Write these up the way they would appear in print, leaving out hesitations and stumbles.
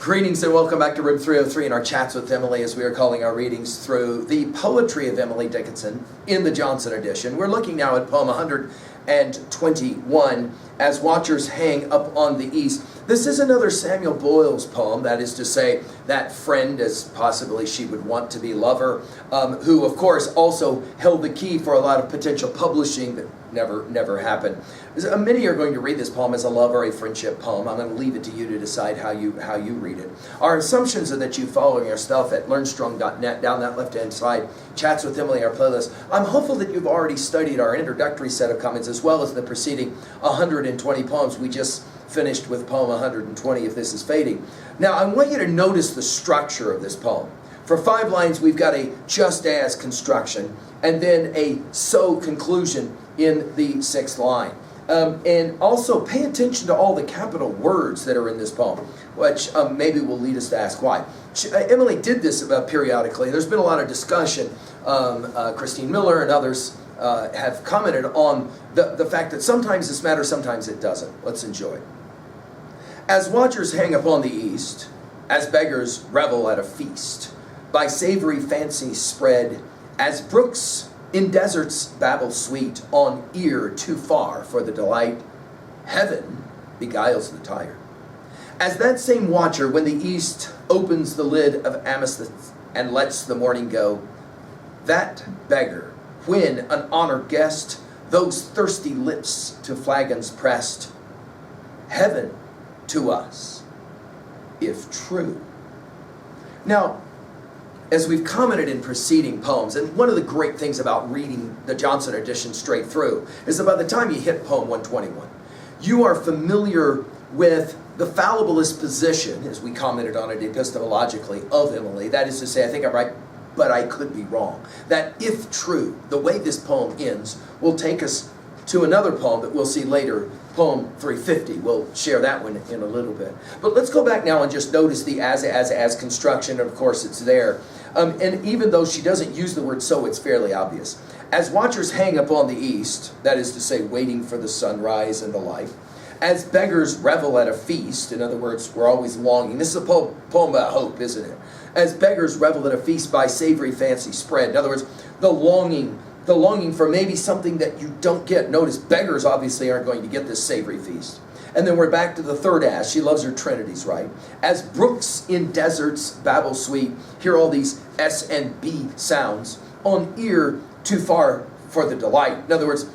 Greetings and welcome back to Room 303 in our chats with Emily, as we are calling our readings through the poetry of Emily Dickinson in the Johnson edition. We're looking now at poem 121, As Watchers Hang Up on the East. This is another Samuel Boyle's poem, that is to say, that friend, as possibly she would want to be lover, who of course also held the key for a lot of potential publishing that never happened. Many are going to read this poem as a love or a friendship poem. I'm going to leave it to you to decide how you read it. Our assumptions are that you following our stuff at learnstrong.net, down that left-hand side, Chats with Emily, our playlist. I'm hopeful that you've already studied our introductory set of comments as well as the preceding 120 poems. We just finished with poem 120, If This Is Fading. Now, I want you to notice the structure of this poem. For 5 lines, we've got a just as construction, and then a so conclusion in the 6th line. And also pay attention to all the capital words that are in this poem, which maybe will lead us to ask why. Emily did this periodically. There's been a lot of discussion. Christine Miller and others have commented on the fact that sometimes this matters, sometimes it doesn't. Let's enjoy. As watchers hang upon the east, as beggars revel at a feast, by savory fancy spread, as brooks in deserts babble sweet, on ear too far for the delight, heaven beguiles the tired. As that same watcher, when the east opens the lid of amethyst and lets the morning go, that beggar, when an honored guest, those thirsty lips to flagons pressed, heaven to us, if true. Now, as we've commented in preceding poems, and one of the great things about reading the Johnson edition straight through is that by the time you hit poem 121, you are familiar with the fallibilist position, as we commented on it epistemologically, of Emily. That is to say, I think I'm right, but I could be wrong. That if true, the way this poem ends will take us to another poem that we'll see later, poem 350. We'll share that one in a little bit. But let's go back now and just notice the as construction. Of course, it's there. And even though she doesn't use the word so, it's fairly obvious. As watchers hang upon the east, that is to say, waiting for the sunrise and the light, as beggars revel at a feast, in other words, we're always longing. This is a poem about hope, isn't it? As beggars revel at a feast by savory fancy spread. In other words, the longing for maybe something that you don't get. Notice, beggars obviously aren't going to get this savory feast. And then we're back to the third as. She loves her trinities, right? As brooks in deserts babble sweet, hear all these S and B sounds, on ear too far for the delight. In other words,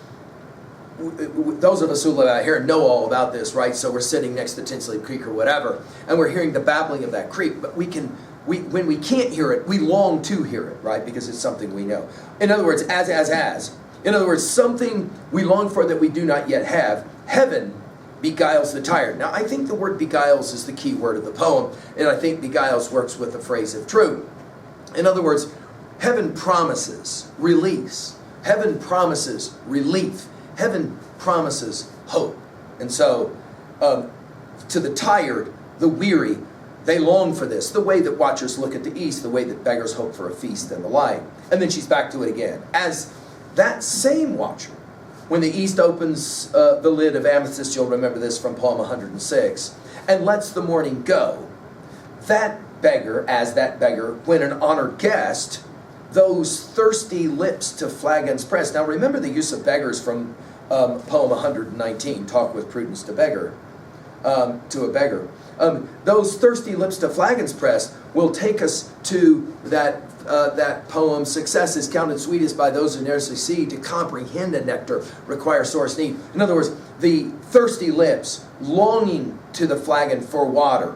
those of us who live out here know all about this, right? So we're sitting next to Tinsley Creek or whatever, and we're hearing the babbling of that creek, but when we can't hear it, we long to hear it, right? Because it's something we know. In other words, as. In other words, something we long for that we do not yet have. Heaven beguiles the tired. Now, I think the word beguiles is the key word of the poem, and I think beguiles works with the phrase if true. In other words, heaven promises release. Heaven promises relief. Heaven promises hope. And so, to the tired, the weary, they long for this, the way that watchers look at the east, the way that beggars hope for a feast and the like. And then she's back to it again. As that same watcher, when the east opens the lid of amethyst, you'll remember this from poem 106, and lets the morning go, that beggar, as that beggar, when an honored guest, those thirsty lips to flagons press. Now remember the use of beggars from poem 119, Talk with Prudence to a beggar. Those thirsty lips to flagons pressed will take us to that poem, Success is counted sweetest by those who scarcely see, to comprehend a nectar require source need. In other words, the thirsty lips, longing to the flagon for water,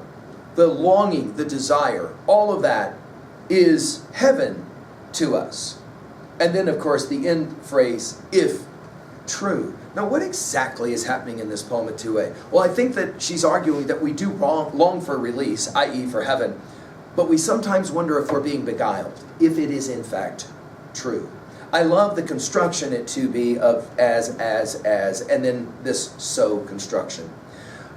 the longing, the desire, all of that is heaven to us. And then, of course, the end phrase, if true. Now, what exactly is happening in this poem at 2a? Well, I think that she's arguing that we do long for release, i.e. for heaven, but we sometimes wonder if we're being beguiled, if it is in fact true. I love the construction at 2b of as, and then this so construction.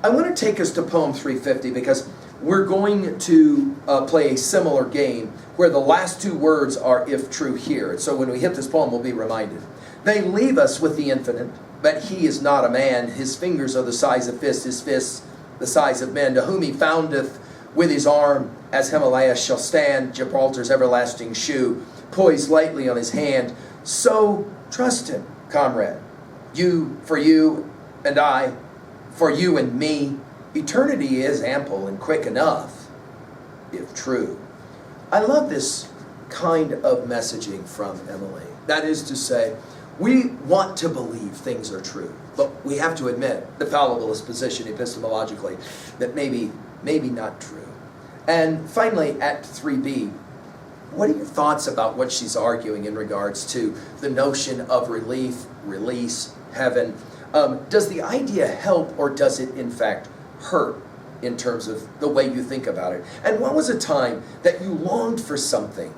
I want to take us to poem 350 because we're going to play a similar game where the last 2 words are if true here. And so when we hit this poem, we'll be reminded. They leave us with the infinite, but he is not a man. His fingers are the size of fists, his fists the size of men, to whom he foundeth with his arm as Himalayas shall stand, Gibraltar's everlasting shoe, poised lightly on his hand. So trust him, comrade. You for you, and I for you and me. Eternity is ample and quick enough, if true. I love this kind of messaging from Emily. That is to say, we want to believe things are true, but we have to admit the fallibleist position epistemologically that maybe not true. And finally, at 3b, what are your thoughts about what she's arguing in regards to the notion of relief, release, heaven? Does the idea help, or does it in fact hurt in terms of the way you think about it? And when was a time that you longed for something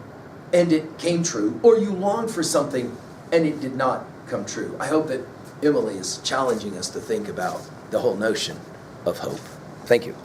and it came true, or you longed for something and it did not come true? I hope that Emily is challenging us to think about the whole notion of hope. Thank you.